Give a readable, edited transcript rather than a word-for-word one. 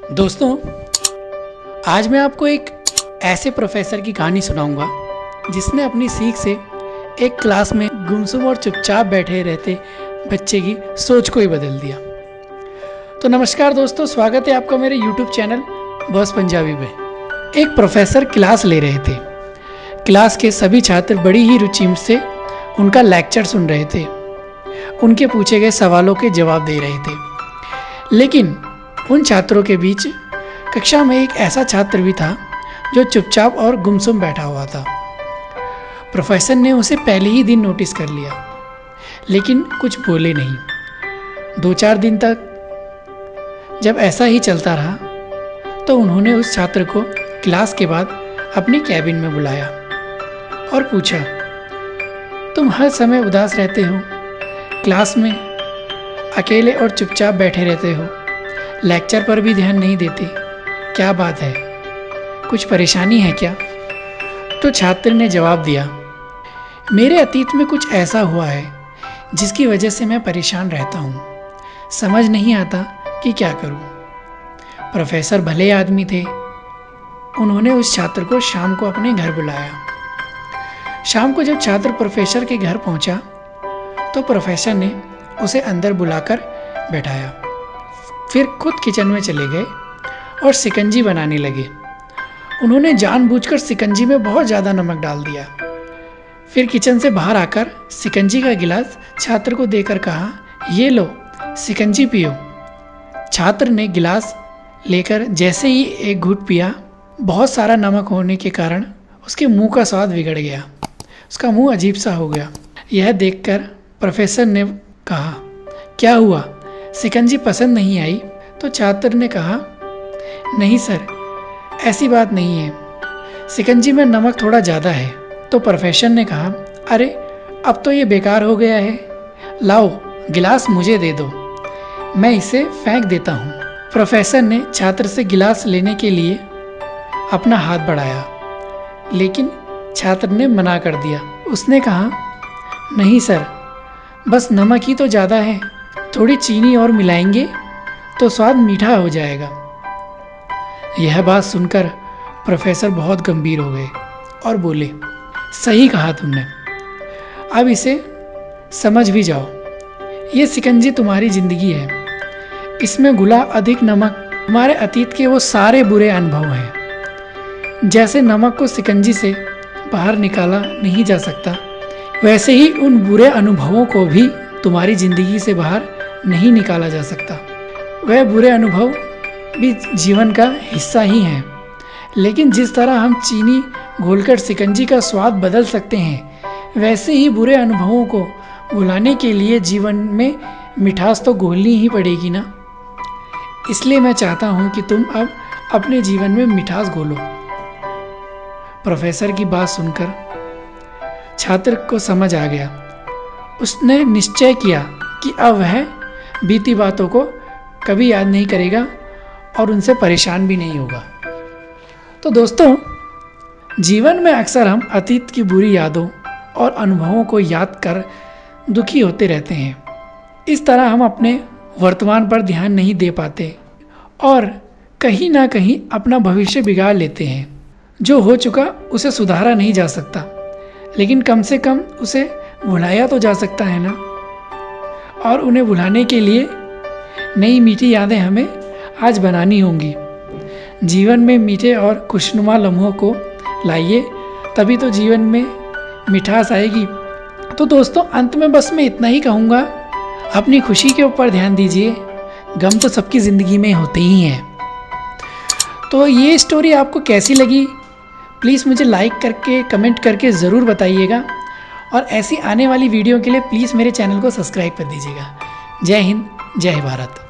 दोस्तों, आज मैं आपको एक ऐसे प्रोफेसर की कहानी सुनाऊंगा जिसने अपनी सीख से एक क्लास में गुमसुम और चुपचाप बैठे रहते बच्चे की सोच को ही बदल दिया। तो नमस्कार दोस्तों, स्वागत है आपका मेरे YouTube चैनल बॉस पंजाबी में। एक प्रोफेसर क्लास ले रहे थे। क्लास के सभी छात्र बड़ी ही रुचि से उनका लेक्चर सुन रहे थे, उनके पूछे गए सवालों के जवाब दे रहे थे। लेकिन उन छात्रों के बीच कक्षा में एक ऐसा छात्र भी था जो चुपचाप और गुमसुम बैठा हुआ था। प्रोफेसर ने उसे पहले ही दिन नोटिस कर लिया, लेकिन कुछ बोले नहीं। 2-4 दिन तक जब ऐसा ही चलता रहा तो उन्होंने उस छात्र को क्लास के बाद अपने कैबिन में बुलाया और पूछा, तुम हर समय उदास रहते हो, क्लास में अकेले और चुपचाप बैठे रहते हो, लेक्चर पर भी ध्यान नहीं देते, क्या बात है, कुछ परेशानी है क्या? तो छात्र ने जवाब दिया, मेरे अतीत में कुछ ऐसा हुआ है जिसकी वजह से मैं परेशान रहता हूँ, समझ नहीं आता कि क्या करूँ। प्रोफेसर भले आदमी थे। उन्होंने उस छात्र को शाम को अपने घर बुलाया। शाम को जब छात्र प्रोफेसर के घर पहुँचा तो प्रोफेसर ने उसे अंदर बुलाकर बैठाया। फिर खुद किचन में चले गए और शिकंजी बनाने लगे। उन्होंने जानबूझकर शिकंजी में बहुत ज़्यादा नमक डाल दिया। फिर किचन से बाहर आकर शिकंजी का गिलास छात्र को देकर कहा, ये लो, शिकंजी पियो। छात्र ने गिलास लेकर जैसे ही एक घूंट पिया, बहुत सारा नमक होने के कारण उसके मुंह का स्वाद बिगड़ गया। उसका मुंह अजीब सा हो गया। यह देखकर प्रोफेसर ने कहा, क्या हुआ, शिकंजी पसंद नहीं आई? तो छात्र ने कहा, नहीं सर, ऐसी बात नहीं है, शिकंजी में नमक थोड़ा ज़्यादा है। तो प्रोफेसर ने कहा, अरे अब तो ये बेकार हो गया है, लाओ गिलास मुझे दे दो, मैं इसे फेंक देता हूँ। प्रोफेसर ने छात्र से गिलास लेने के लिए अपना हाथ बढ़ाया, लेकिन छात्र ने मना कर दिया। उसने कहा, नहीं सर, बस नमक ही तो ज़्यादा है, थोड़ी चीनी और मिलाएंगे तो स्वाद मीठा हो जाएगा। यह बात सुनकर प्रोफेसर बहुत गंभीर हो गए और बोले, सही कहा तुमने, अब इसे समझ भी जाओ। ये शिकंजी तुम्हारी ज़िंदगी है, इसमें घुला अधिक नमक तुम्हारे अतीत के वो सारे बुरे अनुभव हैं। जैसे नमक को शिकंजी से बाहर निकाला नहीं जा सकता, वैसे ही उन बुरे अनुभवों को भी तुम्हारी ज़िंदगी से बाहर नहीं निकाला जा सकता। वह बुरे अनुभव भी जीवन का हिस्सा ही हैं, लेकिन जिस तरह हम चीनी घोलकर शिकंजी का स्वाद बदल सकते हैं, वैसे ही बुरे अनुभवों को भुलाने के लिए जीवन में मिठास तो घोलनी ही पड़ेगी ना। इसलिए मैं चाहता हूँ कि तुम अब अपने जीवन में मिठास घोलो। प्रोफेसर की बात सुनकर छात्र को समझ आ गया। उसने निश्चय किया कि अब वह बीती बातों को कभी याद नहीं करेगा और उनसे परेशान भी नहीं होगा। तो दोस्तों, जीवन में अक्सर हम अतीत की बुरी यादों और अनुभवों को याद कर दुखी होते रहते हैं। इस तरह हम अपने वर्तमान पर ध्यान नहीं दे पाते और कहीं ना कहीं अपना भविष्य बिगाड़ लेते हैं। जो हो चुका उसे सुधारा नहीं जा सकता, लेकिन कम से कम उसे भुलाया तो जा सकता है ना। और उन्हें भुलाने के लिए नई मीठी यादें हमें आज बनानी होंगी। जीवन में मीठे और खुशनुमा लम्हों को लाइए, तभी तो जीवन में मिठास आएगी। तो दोस्तों, अंत में बस मैं इतना ही कहूँगा, अपनी खुशी के ऊपर ध्यान दीजिए, गम तो सबकी ज़िंदगी में होते ही हैं। तो ये स्टोरी आपको कैसी लगी, प्लीज़ मुझे लाइक करके कमेंट करके ज़रूर बताइएगा, और ऐसी आने वाली वीडियो के लिए प्लीज़ मेरे चैनल को सब्सक्राइब कर दीजिएगा। जय हिंद, जय भारत।